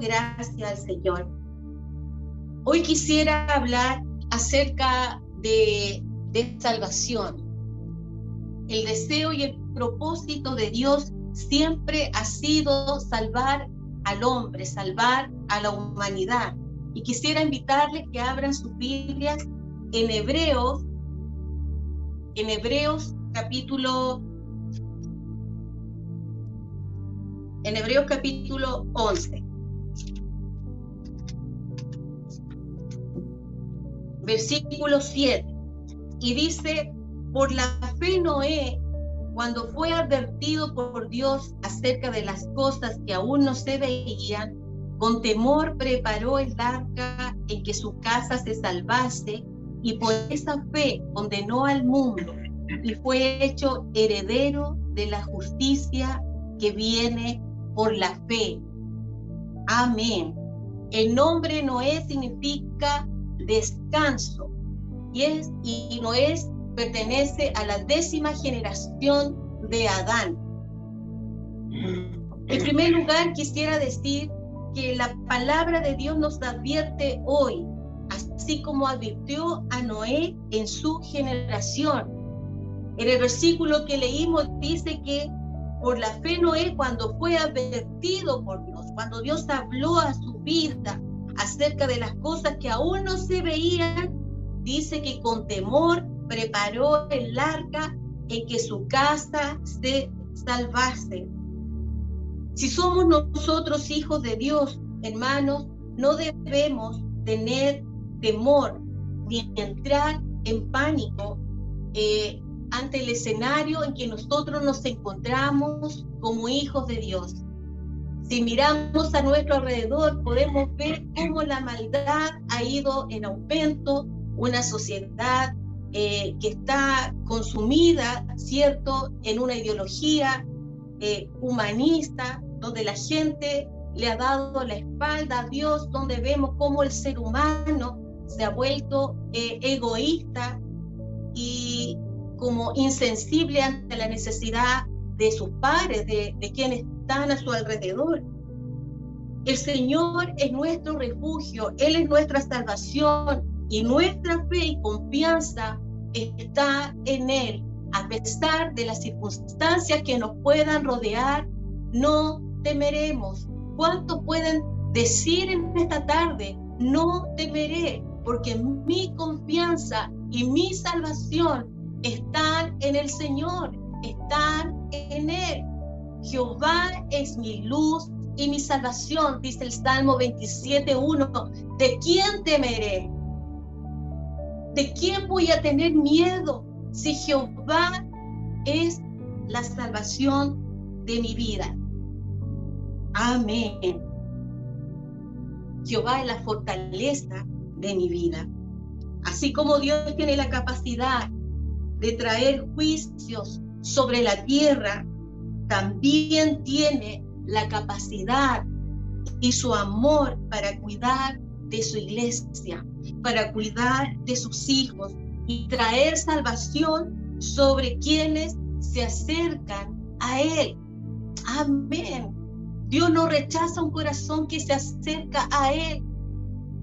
gracias al Señor. Hoy quisiera hablar acerca de salvación. El deseo y el propósito de Dios siempre ha sido salvar al hombre, salvar a la humanidad. Y quisiera invitarles que abran sus Biblias en Hebreos capítulo 11. Versículo 7, y dice: por la fe Noé, cuando fue advertido por Dios acerca de las cosas que aún no se veían, con temor preparó el arca en que su casa se salvase, y por esa fe condenó al mundo y fue hecho heredero de la justicia que viene por la fe. Amén. El nombre Noé significa descanso, y Noé pertenece a la 10ª generación de Adán. En primer lugar, quisiera decir que la palabra de Dios nos advierte hoy, así como advirtió a Noé en su generación. En el versículo que leímos dice que por la fe Noé, cuando fue advertido por Dios, cuando Dios habló a su vida acerca de las cosas que aún no se veían, dice que con temor preparó el arca en que su casa se salvase. Si somos nosotros hijos de Dios, hermanos, no debemos tener temor ni entrar en pánico ante el escenario en que nosotros nos encontramos como hijos de Dios. Si miramos a nuestro alrededor, podemos ver cómo la maldad ha ido en aumento, una sociedad que está consumida, ¿cierto?, en una ideología humanista, donde la gente le ha dado la espalda a Dios, donde vemos cómo el ser humano se ha vuelto egoísta y como insensible ante la necesidad de sus pares, de quienes están a su alrededor. El Señor es nuestro refugio, Él es nuestra salvación, y nuestra fe y confianza está en Él. A pesar de las circunstancias que nos puedan rodear, no temeremos. ¿Cuántos pueden decir en esta tarde: no temeré, porque mi confianza y mi salvación están en el Señor, están en Él? Jehová es mi luz y mi salvación, dice el Salmo 27:1. ¿De quién temeré? ¿De quién voy a tener miedo si Jehová es la salvación de mi vida? Amén. Jehová es la fortaleza de mi vida. Así como Dios tiene la capacidad de traer juicios sobre la tierra, también tiene la capacidad y su amor para cuidar de su iglesia, para cuidar de sus hijos y traer salvación sobre quienes se acercan a Él. Amén. Dios no rechaza un corazón que se acerca a Él,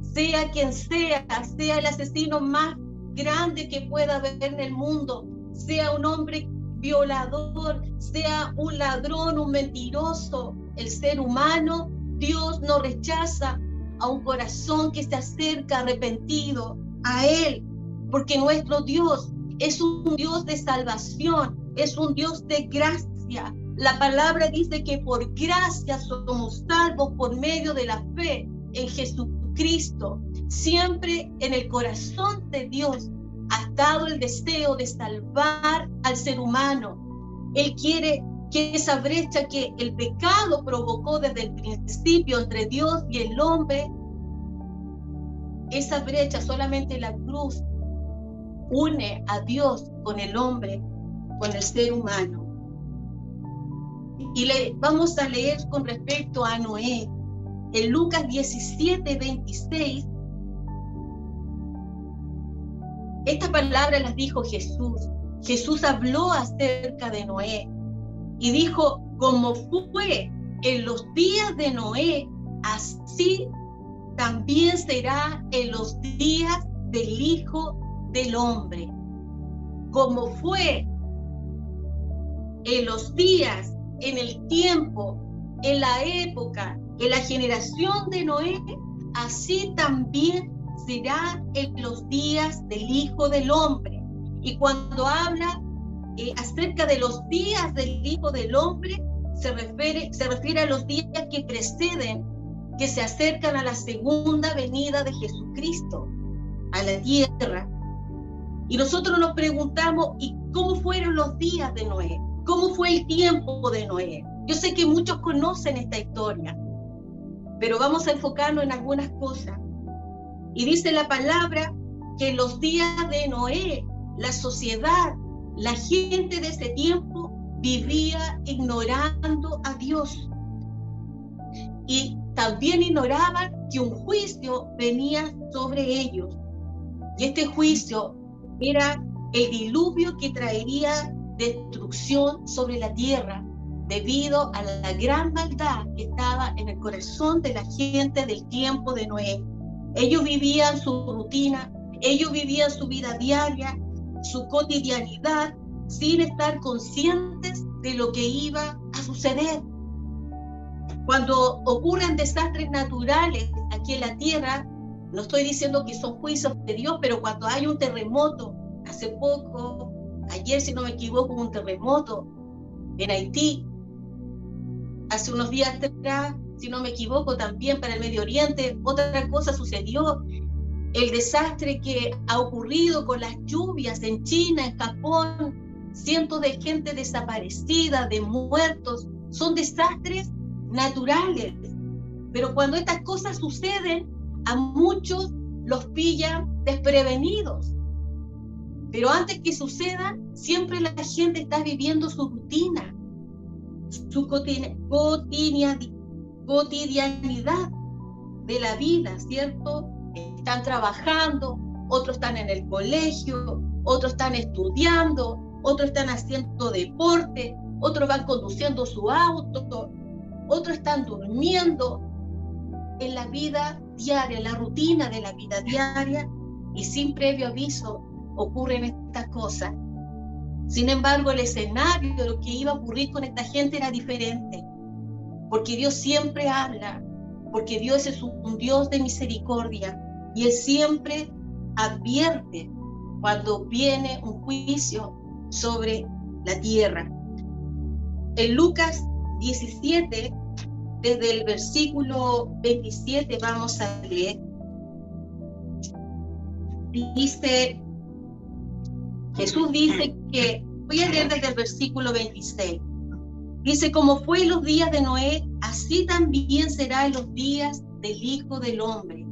sea quien sea el asesino más grande que pueda haber en el mundo, sea un hombre violador, sea un ladrón, un mentiroso, el ser humano. Dios no rechaza a un corazón que se acerca arrepentido a Él, porque nuestro Dios es un Dios de salvación, es un Dios de gracia. La palabra dice que por gracia somos salvos por medio de la fe en Jesucristo. Siempre en el corazón de Dios ha estado el deseo de salvar al ser humano. Él quiere que esa brecha que el pecado provocó desde el principio entre Dios y el hombre, esa brecha solamente la cruz une a Dios con el hombre, con el ser humano. Y vamos a leer con respecto a Noé, en Lucas 17:26. Esta palabra las dijo Jesús. Jesús habló acerca de Noé y dijo: como fue en los días de Noé, así así también será en los días del Hijo del Hombre. Como fue en los días, en el tiempo, en la época, en la generación de Noé, así también será en los días del Hijo del Hombre. Y cuando habla acerca de los días del Hijo del Hombre, se refiere a los días que preceden, que se acercan a la segunda venida de Jesucristo a la tierra. Y nosotros nos preguntamos, ¿y cómo fueron los días de Noé? ¿Cómo fue el tiempo de Noé? Yo sé que muchos conocen esta historia, pero vamos a enfocarnos en algunas cosas. Y dice la palabra que en los días de Noé, la sociedad, la gente de ese tiempo vivía ignorando a Dios. Y también ignoraban que un juicio venía sobre ellos. Y este juicio era el diluvio que traería destrucción sobre la tierra debido a la gran maldad que estaba en el corazón de la gente del tiempo de Noé. Ellos vivían su rutina, ellos vivían su vida diaria, su cotidianidad, sin estar conscientes de lo que iba a suceder. Cuando ocurren desastres naturales aquí en la tierra, no estoy diciendo que son juicios de Dios, pero cuando hay un terremoto, hace poco, ayer si no me equivoco, un terremoto en Haití, hace unos días atrás, si no me equivoco, también para el Medio Oriente, otra cosa sucedió. El desastre que ha ocurrido con las lluvias en China, en Japón, cientos de gente desaparecida, de muertos, son desastres naturales. Pero cuando estas cosas suceden, a muchos los pillan desprevenidos. Pero antes que suceda, siempre la gente está viviendo su rutina, su cotidianidad de la vida, ¿cierto? Están trabajando, otros están en el colegio, otros están estudiando, otros están haciendo deporte, otros van conduciendo su auto, otros están durmiendo en la vida diaria, en la rutina de la vida diaria, y sin previo aviso ocurren estas cosas. Sin embargo, el escenario de lo que iba a ocurrir con esta gente era diferente, porque Dios siempre habla, porque Dios es un Dios de misericordia, y Él siempre advierte cuando viene un juicio sobre la tierra. En Lucas 17, desde el versículo 27 vamos a leer. Jesús dice que, voy a leer desde el versículo 26. Dice, como fue en los días de Noé, así también será en los días del Hijo del Hombre.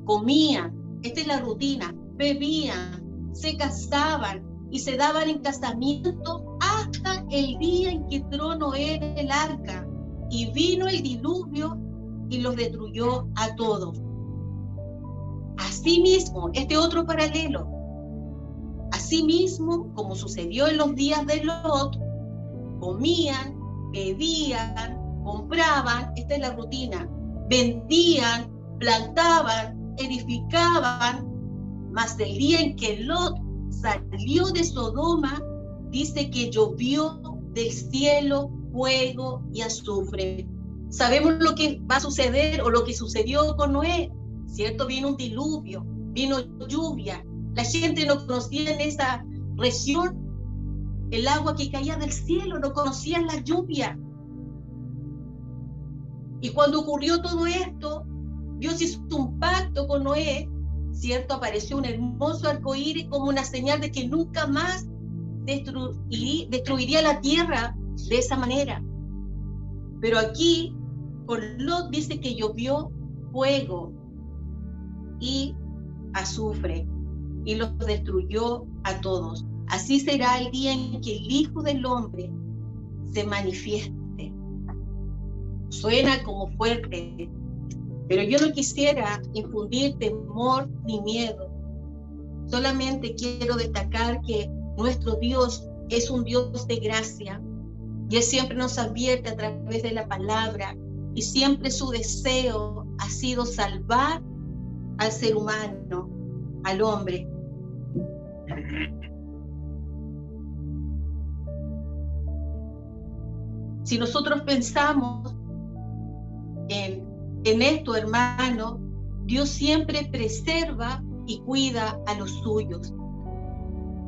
Comían, esta es la rutina, bebían, se casaban y se daban en casamiento hasta el día en que entró Noé en el arca y vino el diluvio y los destruyó a todos. Asimismo, este otro paralelo, asimismo, como sucedió en los días de Lot, comían, bebían, compraban, esta es la rutina, vendían, plantaban, edificaban, mas el día en que Lot salió de Sodoma, dice que llovió del cielo fuego y azufre. Sabemos lo que va a suceder o lo que sucedió con Noé, ¿cierto? Vino un diluvio, vino lluvia. La gente no conocía en esa región el agua que caía del cielo, no conocían la lluvia. Y cuando ocurrió todo esto, Dios hizo un pacto con Noé, ¿cierto? Apareció un hermoso arcoíris como una señal de que nunca más destruiría la tierra de esa manera. Pero aquí, con Lot dice que llovió fuego y azufre y los destruyó a todos. Así será el día en que el Hijo del Hombre se manifieste. Suena como fuerte, pero yo no quisiera infundir temor ni miedo. Solamente quiero destacar que nuestro Dios es un Dios de gracia y Él siempre nos advierte a través de la palabra y siempre su deseo ha sido salvar al ser humano, al hombre. Si nosotros pensamos en esto, hermano, Dios siempre preserva y cuida a los suyos.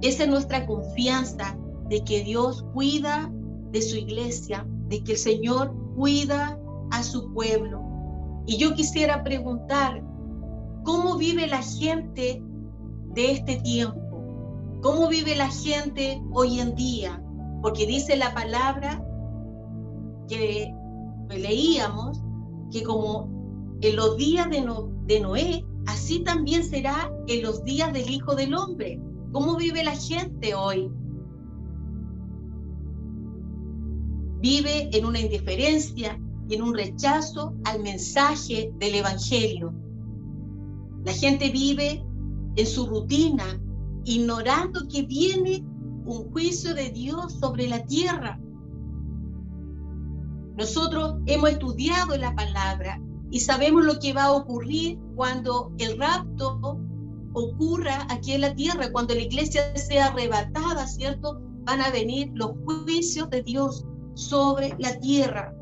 Esa es nuestra confianza de que Dios cuida de su iglesia, de que el Señor cuida a su pueblo. Y yo quisiera preguntar, ¿cómo vive la gente de este tiempo? ¿Cómo vive la gente hoy en día? Porque dice la palabra que leíamos que como en los días de Noé, así también será en los días del Hijo del Hombre. ¿Cómo vive la gente hoy? Vive en una indiferencia y en un rechazo al mensaje del Evangelio. La gente vive en su rutina, ignorando que viene un juicio de Dios sobre la tierra. Nosotros hemos estudiado la palabra y sabemos lo que va a ocurrir cuando el rapto ocurra aquí en la tierra, cuando la iglesia sea arrebatada, ¿cierto? Van a venir los juicios de Dios sobre la tierra.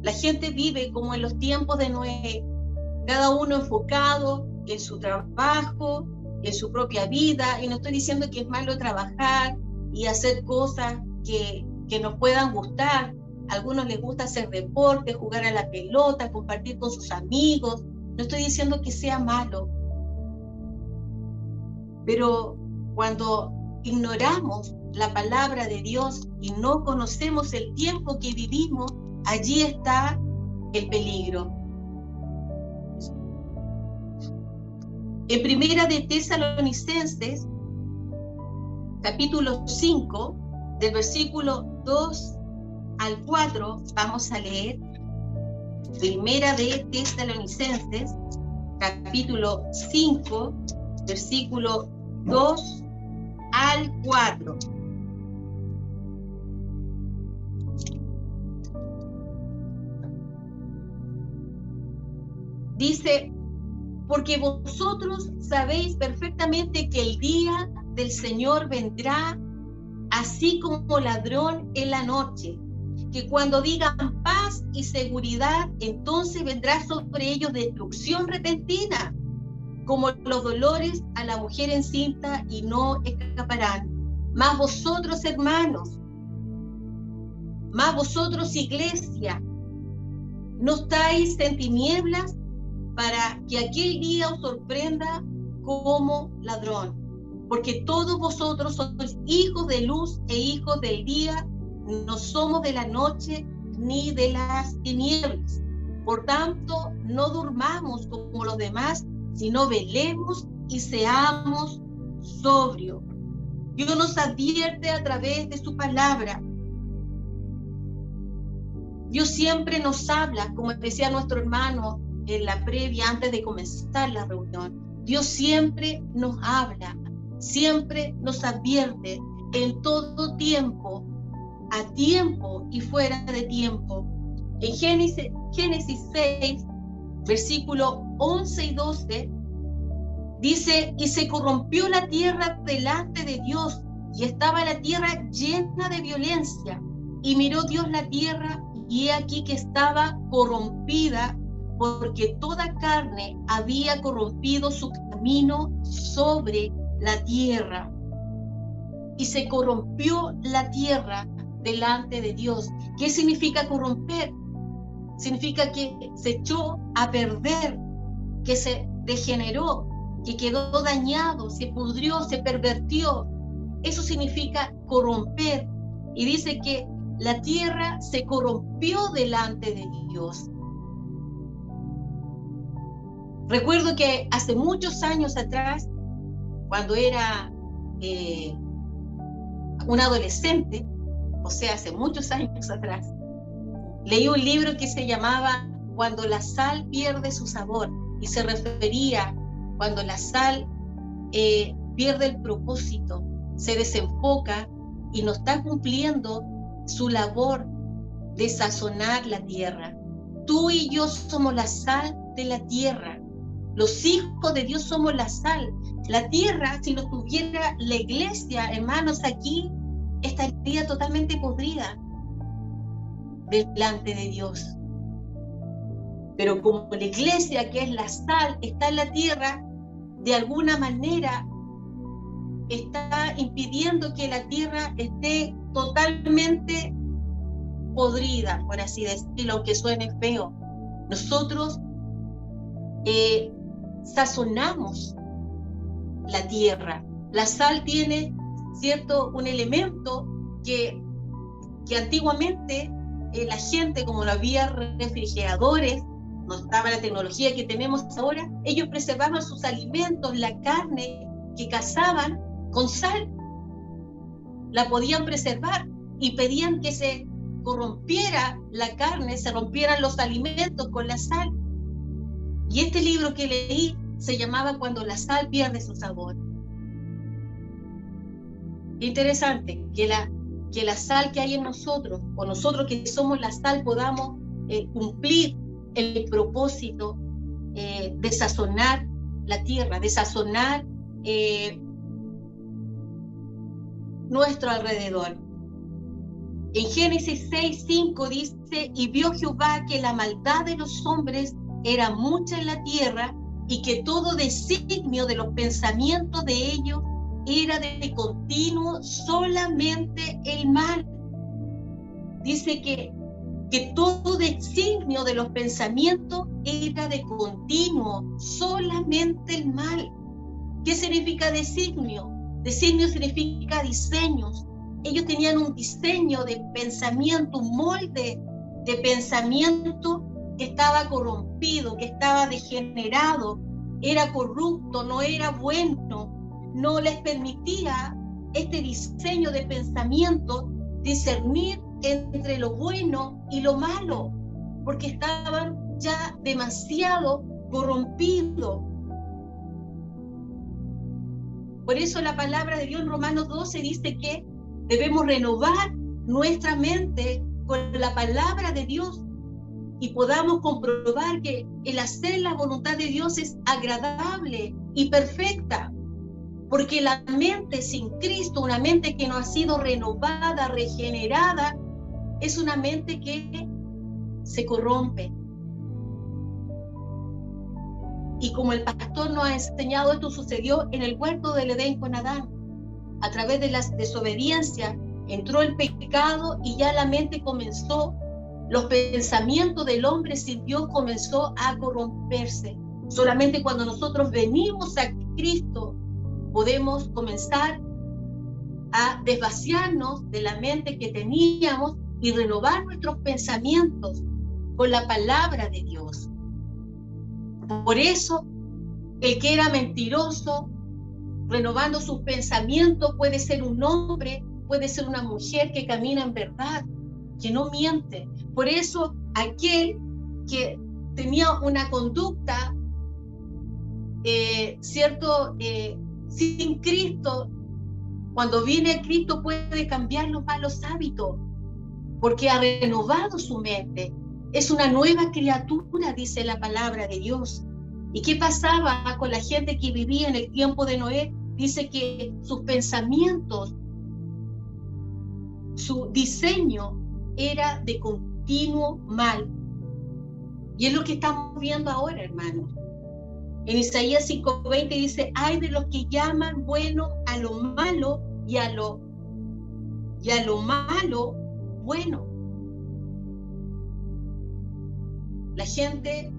La gente vive como en los tiempos de Noé, cada uno enfocado en su trabajo, en su propia vida, y no estoy diciendo que es malo trabajar y hacer cosas que nos puedan gustar. A algunos les gusta hacer deporte, jugar a la pelota, compartir con sus amigos. No estoy diciendo que sea malo. Pero cuando ignoramos la palabra de Dios y no conocemos el tiempo que vivimos, allí está el peligro. En Primera de Tesalonicenses, capítulo 5, del versículo 2 al 4, vamos a leer. Primera de Tesalonicenses, capítulo 5, versículo 2 al 4. Dice: porque vosotros sabéis perfectamente que el día del Señor vendrá así como ladrón en la noche, que cuando digan paz y seguridad, entonces vendrá sobre ellos destrucción repentina, como los dolores a la mujer encinta, y no escaparán. Mas vosotros, hermanos, mas vosotros, iglesia, no estáis en tinieblas, para que aquel día os sorprenda como ladrón. Porque todos vosotros sois hijos de luz e hijos del día, no somos de la noche ni de las tinieblas. Por tanto, no durmamos como los demás, sino velemos y seamos sobrios. Dios nos advierte a través de su palabra. Dios siempre nos habla, como decía nuestro hermano en la previa, antes de comenzar la reunión. Dios siempre nos habla, siempre nos advierte en todo tiempo, a tiempo y fuera de tiempo. En Génesis 6, versículo 11 y 12, dice: y se corrompió la tierra delante de Dios, y estaba la tierra llena de violencia. Y miró Dios la tierra, y he aquí que estaba corrompida, porque toda carne había corrompido su camino sobre la tierra. Y se corrompió la tierra delante de Dios. ¿Qué significa corromper? Significa que se echó a perder, que se degeneró, que quedó dañado, se pudrió, se pervertió. Eso significa corromper. Y dice que la tierra se corrompió delante de Dios. Recuerdo que hace muchos años atrás, cuando era un adolescente, o sea, hace muchos años atrás, leí un libro que se llamaba Cuando la sal pierde su sabor, y se refería cuando la sal pierde el propósito, se desenfoca y no está cumpliendo su labor de sazonar la tierra. tú y yo somos la sal de la tierra. Los hijos de Dios somos la sal. La tierra, si no tuviera la iglesia, hermanos, aquí estaría totalmente podrida delante de Dios. Pero como la iglesia, que es la sal, está en la tierra, de alguna manera está impidiendo que la tierra esté totalmente podrida, por así decirlo, aunque suene feo. Nosotros sazonamos la tierra. La sal tiene, ¿cierto?, un elemento que antiguamente la gente, como no había refrigeradores, no estaba la tecnología que tenemos ahora, ellos preservaban sus alimentos, la carne que cazaban con sal, la podían preservar y pedían que se corrompiera la carne, se rompieran los alimentos con la sal. Y este libro que leí se llamaba Cuando la sal pierde su sabor. Interesante que la sal que hay en nosotros, o nosotros que somos la sal, podamos cumplir el propósito de sazonar la tierra, de sazonar nuestro alrededor. En Génesis 6:5 dice: y vio Jehová que la maldad de los hombres era mucha en la tierra, y que todo designio de los pensamientos de ellos era de continuo solamente el mal. Dice que todo designio de los pensamientos era de continuo solamente el mal. ¿Qué significa designio? Designio significa diseños. Ellos tenían un diseño de pensamiento, un molde de pensamiento que estaba corrompido, que estaba degenerado, era corrupto, no era bueno, no les permitía este diseño de pensamiento discernir entre lo bueno y lo malo, porque estaban ya demasiado corrompidos. Por eso la palabra de Dios en Romanos 12 dice que debemos renovar nuestra mente con la palabra de Dios y podamos comprobar que el hacer la voluntad de Dios es agradable y perfecta. Porque la mente sin Cristo, una mente que no ha sido renovada, regenerada, es una mente que se corrompe. Y como el pastor nos ha enseñado, esto sucedió en el huerto del Edén con Adán. A través de la desobediencia entró el pecado y ya la mente comenzó, los pensamientos del hombre sin Dios comenzó a corromperse. Solamente cuando nosotros venimos a Cristo podemos comenzar a desvaciarnos de la mente que teníamos y renovar nuestros pensamientos con la palabra de Dios. Por eso, el que era mentiroso, renovando sus pensamientos, puede ser un hombre, puede ser una mujer que camina en verdad, que no miente. Por eso, aquel que tenía una conducta, sin Cristo, cuando viene a Cristo puede cambiar los malos hábitos, porque ha renovado su mente. Es una nueva criatura, dice la palabra de Dios. ¿Y qué pasaba con la gente que vivía en el tiempo de Noé? Dice que sus pensamientos, su diseño era de continuo mal. Y es lo que estamos viendo ahora, hermanos. En Isaías 5:20 dice: ay de los que llaman bueno a lo malo y a lo malo bueno. La gente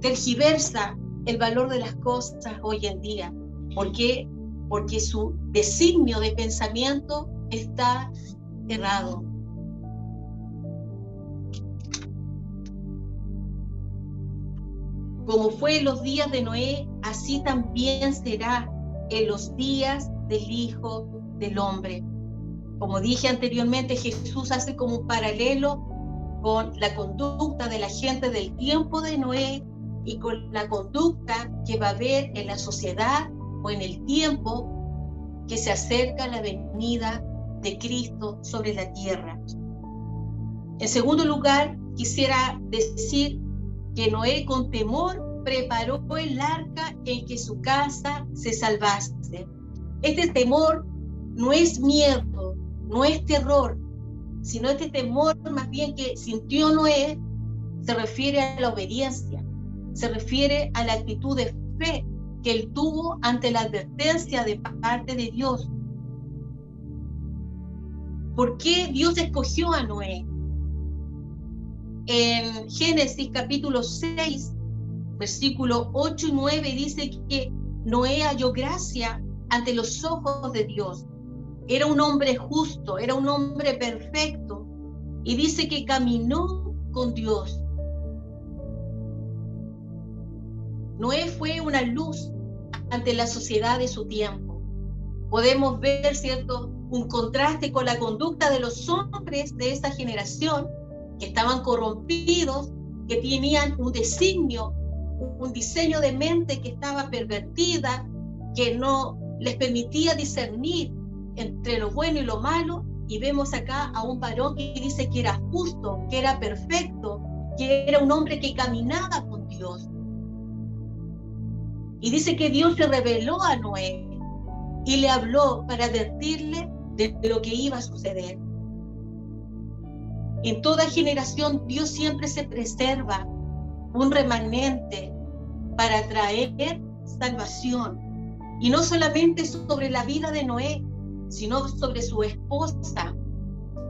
tergiversa el valor de las cosas hoy en día. ¿Por qué? Porque su designio de pensamiento está errado. Como fue en los días de Noé, así también será en los días del Hijo del Hombre. Como dije anteriormente, Jesús hace como un paralelo con la conducta de la gente del tiempo de Noé y con la conducta que va a haber en la sociedad o en el tiempo que se acerca a la venida de Cristo sobre la tierra. En segundo lugar, quisiera decir que Noé con temor preparó el arca en que su casa se salvase. Este temor no es miedo, no es terror, sino este temor más bien que sintió Noé se refiere a la obediencia, se refiere a la actitud de fe que él tuvo ante la advertencia de parte de Dios. ¿Por qué Dios escogió a Noé? En Génesis capítulo 6, versículos 8 y 9 dice que Noé halló gracia ante los ojos de Dios. Era un hombre justo, era un hombre perfecto, y dice que caminó con Dios. Noé fue una luz ante la sociedad de su tiempo. Podemos ver, ¿cierto?, un contraste con la conducta de los hombres de esa generación que estaban corrompidos, que tenían un diseño de mente que estaba pervertida, que no les permitía discernir entre lo bueno y lo malo. Y vemos acá a un varón que dice que era justo, que era perfecto, que era un hombre que caminaba con Dios. Y dice que Dios se reveló a Noé y le habló para advertirle de lo que iba a suceder. En toda generación Dios siempre se preserva un remanente para traer salvación. Y no solamente sobre la vida de Noé, sino sobre su esposa,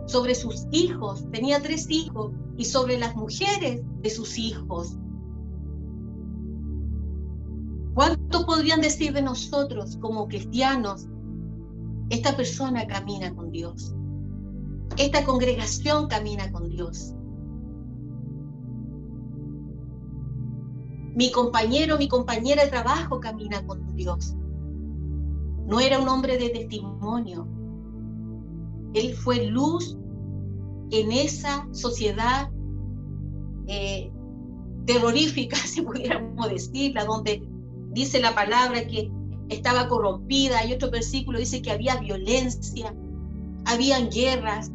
sobre sus hijos. Tenía 3 hijos, y sobre las mujeres de sus hijos. ¿Cuánto podrían decir de nosotros como cristianos? Esta persona camina con Dios. Esta congregación camina con Dios. Mi compañero, mi compañera de trabajo camina con Dios. No era un hombre de testimonio. Él fue luz en esa sociedad terrorífica, si pudiéramos decirla, donde dice la palabra que estaba corrompida. Hay otro versículo dice que había violencia, habían guerras,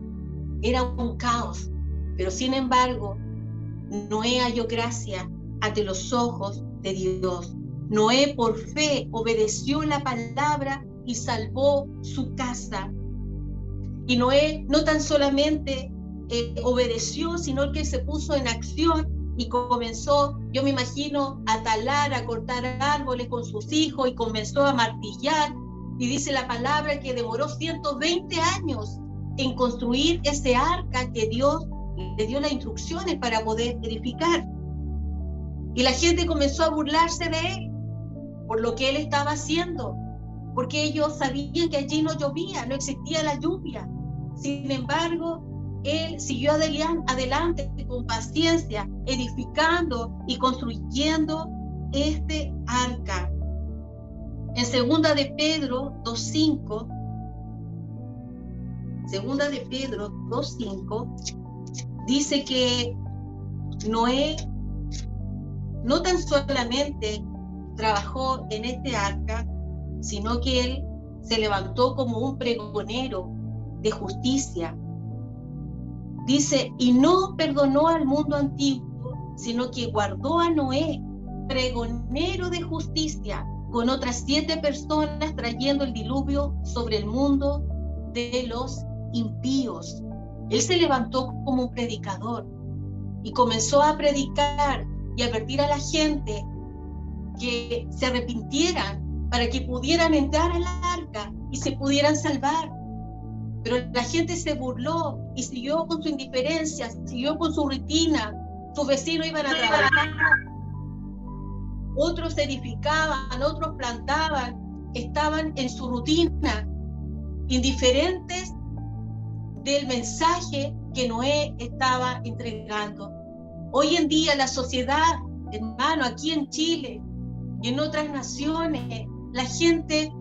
era un caos. Pero sin embargo, Noé halló gracia ante los ojos de Dios. Noé por fe obedeció la palabra y salvó su casa. Y Noé no tan solamente obedeció, sino que se puso en acción y comenzó, yo me imagino, a talar, a cortar árboles con sus hijos, y comenzó a martillar. Y dice la palabra que demoró 120 años en construir ese arca que Dios le dio las instrucciones para poder edificar. Y la gente comenzó a burlarse de él por lo que él estaba haciendo, porque ellos sabían que allí no llovía, no existía la lluvia. Sin embargo, él siguió adelante con paciencia, edificando y construyendo este arca. En segunda de Pedro 2:5, dice que Noé no tan solamente trabajó en este arca, sino que él se levantó como un pregonero de justicia. Dice, y no perdonó al mundo antiguo, sino que guardó a Noé, pregonero de justicia, con otras 7 personas, trayendo el diluvio sobre el mundo de los impíos. Él se levantó como un predicador y comenzó a predicar y advertir a la gente que se arrepintieran para que pudieran entrar al arca y se pudieran salvar. Pero la gente se burló y siguió con su indiferencia, siguió con su rutina. Sus vecinos iban a trabajar, otros edificaban, otros plantaban, estaban en su rutina, indiferentes del mensaje que Noé estaba entregando. Hoy en día la sociedad, hermano, aquí en Chile y en otras naciones, la gente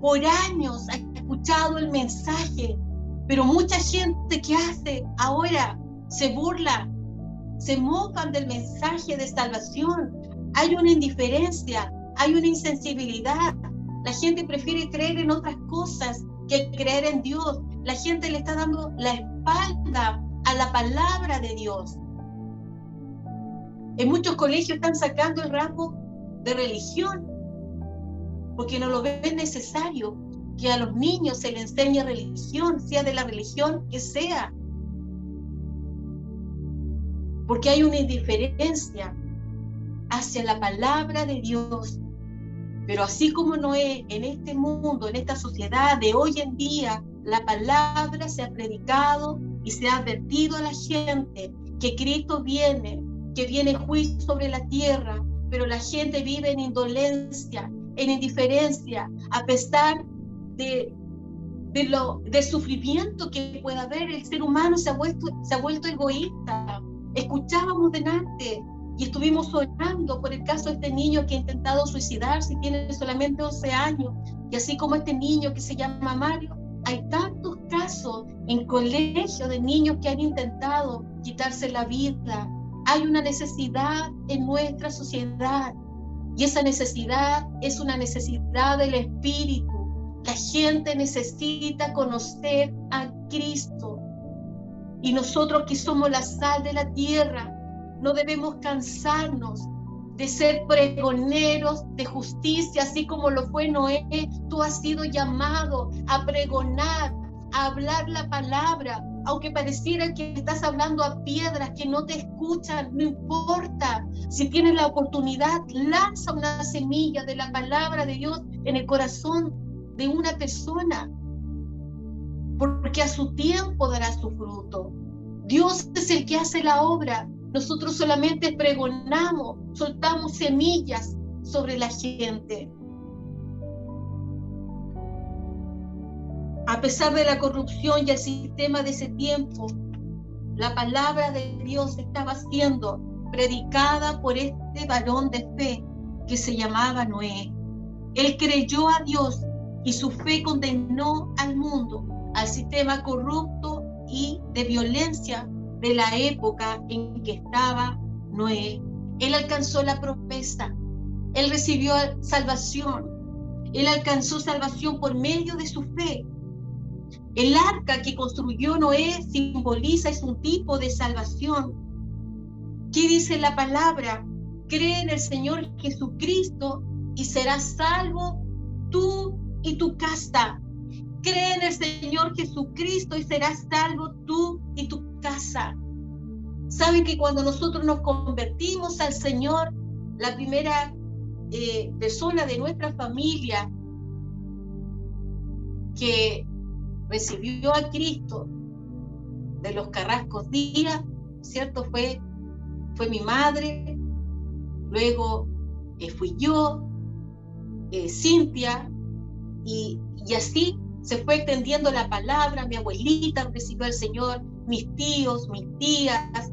por años ha escuchado el mensaje, pero mucha gente que hace ahora se burla, se mofan del mensaje de salvación. Hay una indiferencia, hay una insensibilidad. La gente prefiere creer en otras cosas que creer en Dios. La gente le está dando la espalda a la palabra de Dios. En muchos colegios están sacando el ramo de religión, porque no lo ven necesario que a los niños se les enseñe religión, sea de la religión que sea. Porque hay una indiferencia hacia la palabra de Dios. Pero así como Noé, en este mundo, en esta sociedad de hoy en día, la palabra se ha predicado y se ha advertido a la gente que Cristo viene, que viene juicio sobre la tierra, pero la gente vive en indolencia, en indiferencia, a pesar del sufrimiento que pueda haber. El ser humano se ha vuelto egoísta. Escuchábamos delante y estuvimos orando por el caso de este niño que ha intentado suicidarse y tiene solamente 11 años. Y así como este niño que se llama Mario, hay tantos casos en colegios de niños que han intentado quitarse la vida. Hay una necesidad en nuestra sociedad y esa necesidad es una necesidad del Espíritu. La gente necesita conocer a Cristo. Y nosotros que somos la sal de la tierra, no debemos cansarnos de ser pregoneros de justicia, así como lo fue Noé. Tú has sido llamado a pregonar, a hablar la palabra, aunque pareciera que estás hablando a piedras que no te escuchan, no importa. Si tienes la oportunidad, lanza una semilla de la palabra de Dios en el corazón de una persona, porque a su tiempo dará su fruto. Dios es el que hace la obra. Nosotros solamente pregonamos, soltamos semillas sobre la gente. A pesar de la corrupción y el sistema de ese tiempo, la palabra de Dios estaba siendo predicada por este varón de fe que se llamaba Noé. Él creyó a Dios y su fe condenó al mundo, al sistema corrupto y de violencia de la época en que estaba Noé. Él alcanzó la promesa, él recibió salvación, él alcanzó salvación por medio de su fe. El arca que construyó Noé simboliza, es un tipo de salvación. ¿Qué dice la palabra? Cree en el Señor Jesucristo y serás salvo tú y tu casa. Cree en el Señor Jesucristo y serás salvo tú y tu casa. Saben que cuando nosotros nos convertimos al Señor, la primera persona de nuestra familia que recibió a Cristo de los Carrascos Díaz, ¿cierto? Fue mi madre, luego fui yo, Cintia, y así se fue extendiendo la palabra. Mi abuelita recibió al Señor, mis tíos, mis tías,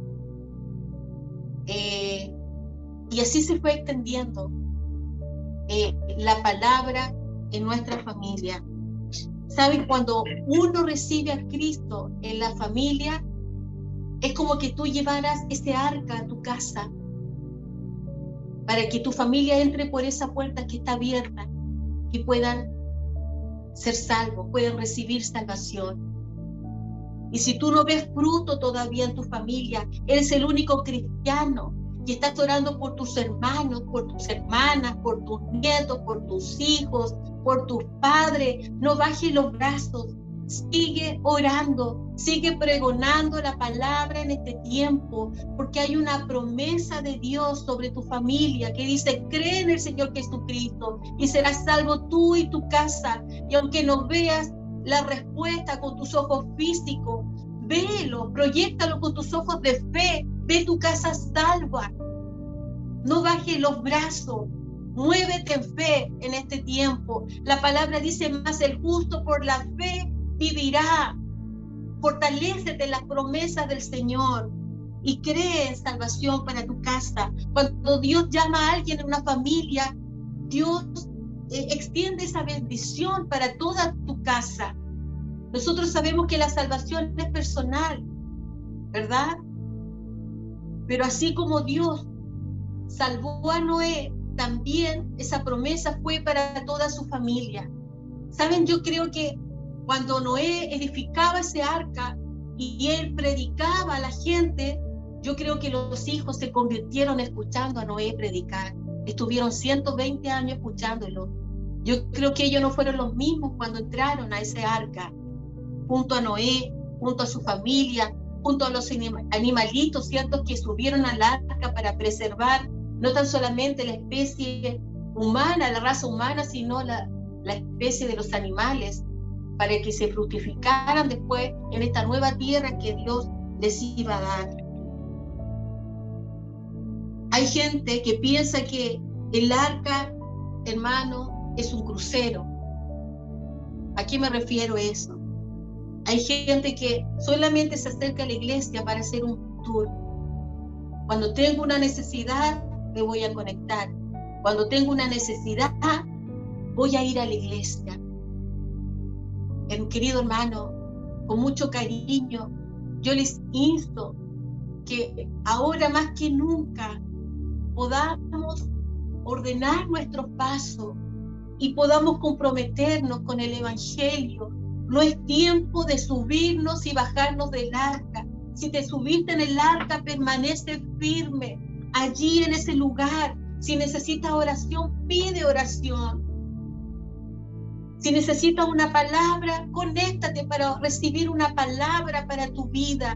y así se fue extendiendo la palabra en nuestra familia. ¿Saben? Cuando uno recibe a Cristo en la familia, es como que tú llevaras ese arca a tu casa, para que tu familia entre por esa puerta que está abierta y puedan ser salvos, pueden recibir salvación. Y si tú no ves fruto todavía en tu familia, eres el único cristiano y estás orando por tus hermanos, por tus hermanas, por tus nietos, por tus hijos, por tus padres, no bajes los brazos, sigue orando, sigue pregonando la palabra en este tiempo, porque hay una promesa de Dios sobre tu familia que dice: cree en el Señor Jesucristo y serás salvo tú y tu casa. Y aunque no veas la respuesta con tus ojos físicos, velo, proyéctalo con tus ojos de fe, ve tu casa salva. No bajes los brazos, muévete en fe en este tiempo. La palabra dice: más el justo por la fe vivirá. Fortalécete en las promesas del Señor y cree en salvación para tu casa. Cuando Dios llama a alguien en una familia, Dios extiende esa bendición para toda tu casa. Nosotros sabemos que la salvación es personal, ¿verdad? Pero así como Dios salvó a Noé, también esa promesa fue para toda su familia. ¿Saben? Yo creo que cuando Noé edificaba ese arca y él predicaba a la gente, Yo creo que los hijos se convirtieron escuchando a Noé predicar. Estuvieron 120 años escuchándolo. Yo creo que ellos no fueron los mismos cuando entraron a ese arca, junto a Noé, junto a su familia, junto a los animalitos, ¿cierto?, que subieron al arca para preservar no tan solamente la especie humana, la raza humana, sino la especie de los animales, para que se fructificaran después en esta nueva tierra que Dios les iba a dar. Hay gente que piensa que el arca, hermano, es un crucero. ¿A qué me refiero a eso? Hay gente que solamente se acerca a la iglesia para hacer un tour. Cuando tengo una necesidad, me voy a conectar. Cuando tengo una necesidad, voy a ir a la iglesia. Querido hermano, con mucho cariño, yo les insto que ahora más que nunca podamos ordenar nuestros pasos y podamos comprometernos con el Evangelio. No es tiempo de subirnos y bajarnos del arca. Si te subiste en el arca, permanece firme allí en ese lugar. Si necesitas oración, pide oración. Si necesitas una palabra, conéctate para recibir una palabra para tu vida.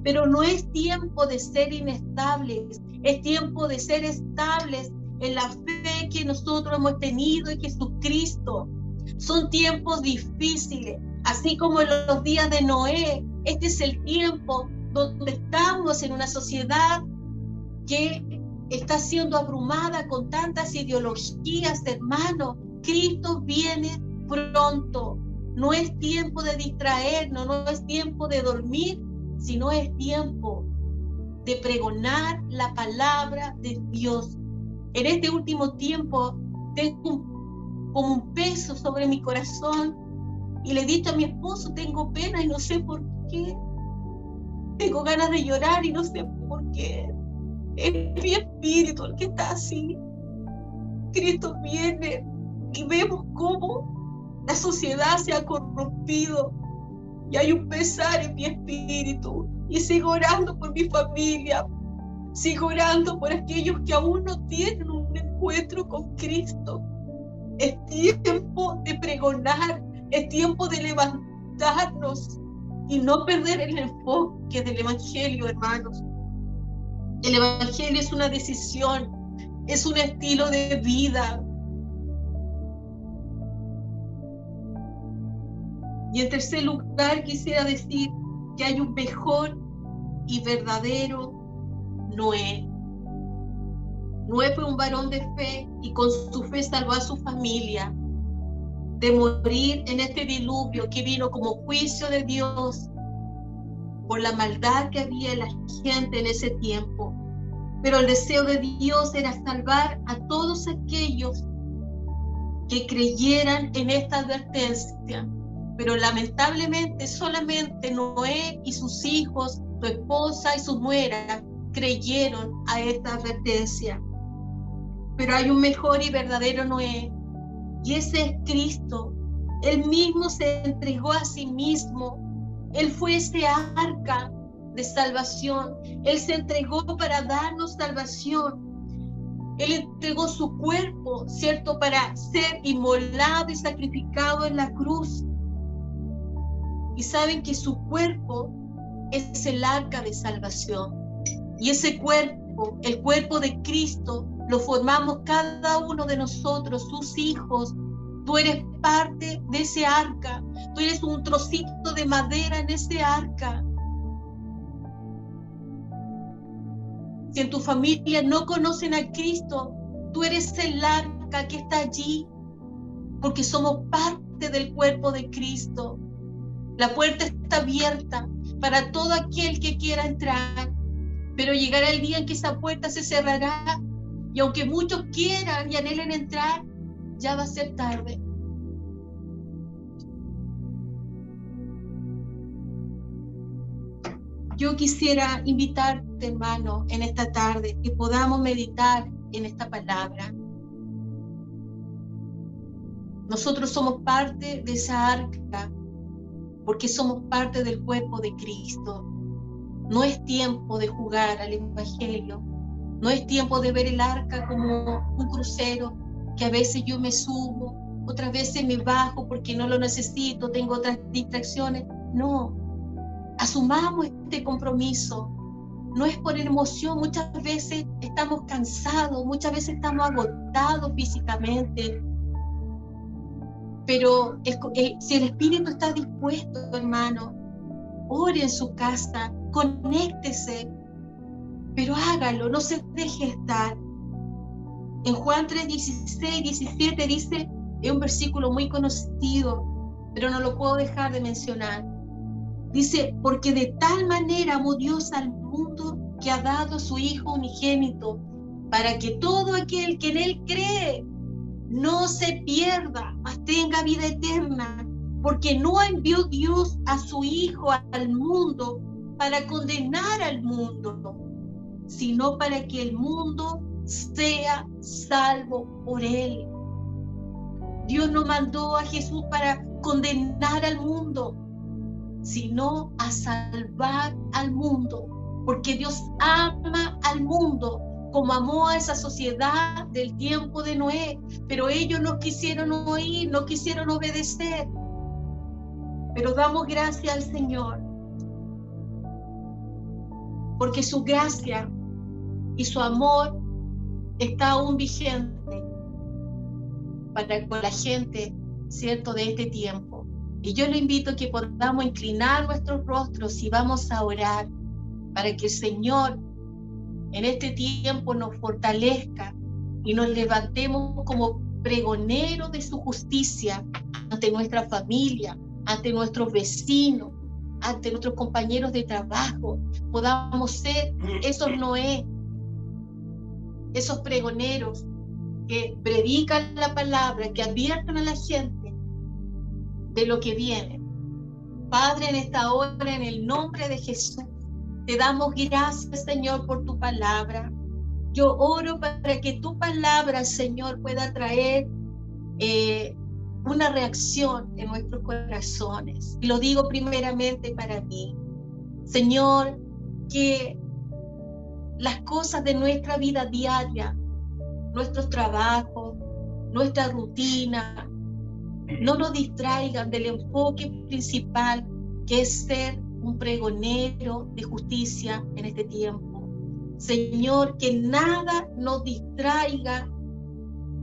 Pero no es tiempo de ser inestables, es tiempo de ser estables en la fe que nosotros hemos tenido en Jesucristo. Son tiempos difíciles, así como en los días de Noé. Este es el tiempo donde estamos en una sociedad que está siendo abrumada con tantas ideologías, hermanos. Cristo viene pronto. No es tiempo de distraernos, no es tiempo de dormir, sino es tiempo de pregonar la palabra de Dios. En este último tiempo tengo como un peso sobre mi corazón y le he dicho a mi esposo, tengo pena y no sé por qué. Tengo ganas de llorar y no sé por qué. Es mi espíritu el que está así. Cristo viene y vemos cómo la sociedad se ha corrompido y hay un pesar en mi espíritu y sigo orando por mi familia, sigo orando por aquellos que aún no tienen un encuentro con Cristo. Es tiempo de pregonar, es tiempo de levantarnos y no perder el enfoque del Evangelio, hermanos. El Evangelio es una decisión, es un estilo de vida. Y en tercer lugar, quisiera decir que hay un mejor y verdadero Noé. Noé fue un varón de fe y con su fe salvó a su familia de morir en este diluvio que vino como juicio de Dios por la maldad que había en la gente en ese tiempo. Pero el deseo de Dios era salvar a todos aquellos que creyeran en esta advertencia. Pero lamentablemente solamente Noé y sus hijos, su esposa y su nuera creyeron a esta advertencia. Pero hay un mejor y verdadero Noé, y ese es Cristo. Él mismo se entregó a sí mismo. Él fue ese arca de salvación. Él se entregó para darnos salvación. Él entregó su cuerpo, ¿cierto?, para ser inmolado y sacrificado en la cruz. Y saben que su cuerpo es el arca de salvación. Y ese cuerpo, el cuerpo de Cristo, lo formamos cada uno de nosotros, sus hijos. Tú eres parte de ese arca. Tú eres un trocito de madera en ese arca. Si en tu familia no conocen a Cristo, tú eres el arca que está allí, porque somos parte del cuerpo de Cristo. La puerta está abierta para todo aquel que quiera entrar, pero llegará el día en que esa puerta se cerrará, y aunque muchos quieran y anhelen entrar, ya va a ser tarde. Yo quisiera invitarte, hermano, en esta tarde, que podamos meditar en esta palabra. Nosotros somos parte de esa arca, porque somos parte del cuerpo de Cristo. No es tiempo de jugar al Evangelio. No es tiempo de ver el arca como un crucero, que a veces yo me subo, otras veces me bajo porque no lo necesito, tengo otras distracciones. No, asumamos este compromiso. No es por emoción, muchas veces estamos cansados, muchas veces estamos agotados físicamente, pero si el Espíritu está dispuesto, hermano, ore en su casa, conéctese, pero hágalo, no se deje estar. En Juan 3, 16, 17 dice, es un versículo muy conocido, pero no lo puedo dejar de mencionar. Dice, porque de tal manera amó Dios al mundo que ha dado a su Hijo unigénito, para que todo aquel que en Él cree no se pierda, mas tenga vida eterna, porque no envió Dios a su Hijo al mundo para condenar al mundo, sino para que el mundo sea salvo por Él. Dios no mandó a Jesús para condenar al mundo, sino a salvar al mundo, porque Dios ama al mundo como amó a esa sociedad del tiempo de Noé, pero ellos no quisieron oír, no quisieron obedecer. Pero damos gracias al Señor, porque su gracia y su amor está aún vigente para con la gente, ¿cierto?, de este tiempo. Y yo le invito a que podamos inclinar nuestros rostros y vamos a orar para que el Señor en este tiempo nos fortalezca y nos levantemos como pregoneros de su justicia ante nuestra familia, ante nuestros vecinos, ante nuestros compañeros de trabajo. Podamos ser esos Noé, esos pregoneros que predican la palabra, que adviertan a la gente de lo que viene. Padre, en esta hora, en el nombre de Jesús, te damos gracias, Señor, por tu palabra. Yo oro para que tu palabra, Señor, pueda traer una reacción en nuestros corazones. Y lo digo primeramente para mí. Señor, que las cosas de nuestra vida diaria, nuestros trabajos, nuestra rutina, no nos distraigan del enfoque principal, que es ser un pregonero de justicia en este tiempo. Señor, que nada nos distraiga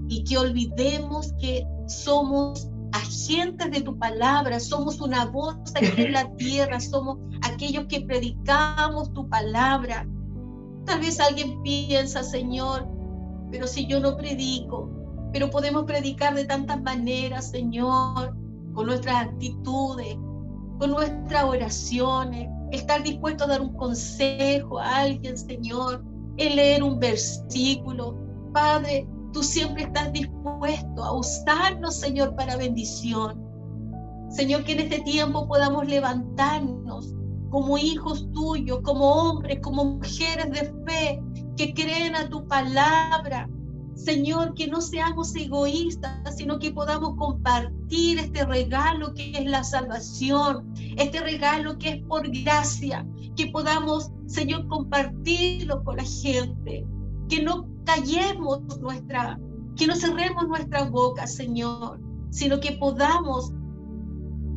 y que olvidemos que somos agentes de tu palabra, somos una voz aquí en la tierra, somos aquellos que predicamos tu palabra. Tal vez alguien piensa, Señor, pero si yo no predico, pero podemos predicar de tantas maneras, Señor, con nuestras actitudes, con nuestras oraciones, estar dispuesto a dar un consejo a alguien, Señor, en leer un versículo. Padre, tú siempre estás dispuesto a usarnos, Señor, para bendición. Señor, que en este tiempo podamos levantarnos como hijos tuyos, como hombres, como mujeres de fe, que creen a tu palabra. Señor, que no seamos egoístas, sino que podamos compartir este regalo que es la salvación, este regalo que es por gracia, que podamos, Señor, compartirlo con la gente, que no callemos que no cerremos nuestra boca, Señor, sino que podamos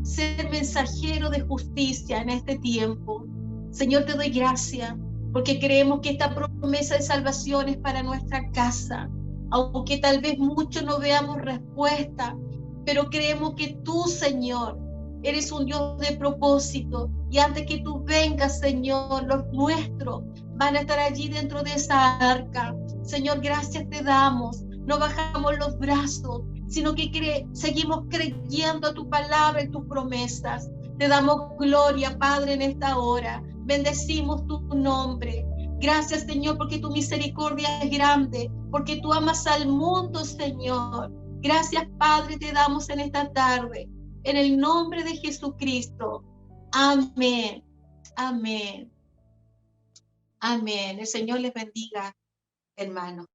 ser mensajeros de justicia en este tiempo. Señor, te doy gracias, porque creemos que esta promesa de salvación es para nuestra casa, aunque tal vez muchos no veamos respuesta, pero creemos que tú, Señor, eres un Dios de propósito, y antes que tú vengas, Señor, los nuestros van a estar allí dentro de esa arca. Señor, gracias te damos, no bajamos los brazos, sino que seguimos creyendo a tu palabra y tus promesas. Te damos gloria, Padre, en esta hora. Bendecimos tu nombre. Gracias, Señor, porque tu misericordia es grande, porque tú amas al mundo, Señor. Gracias, Padre, te damos en esta tarde, en el nombre de Jesucristo. Amén. Amén. Amén. El Señor les bendiga, hermanos.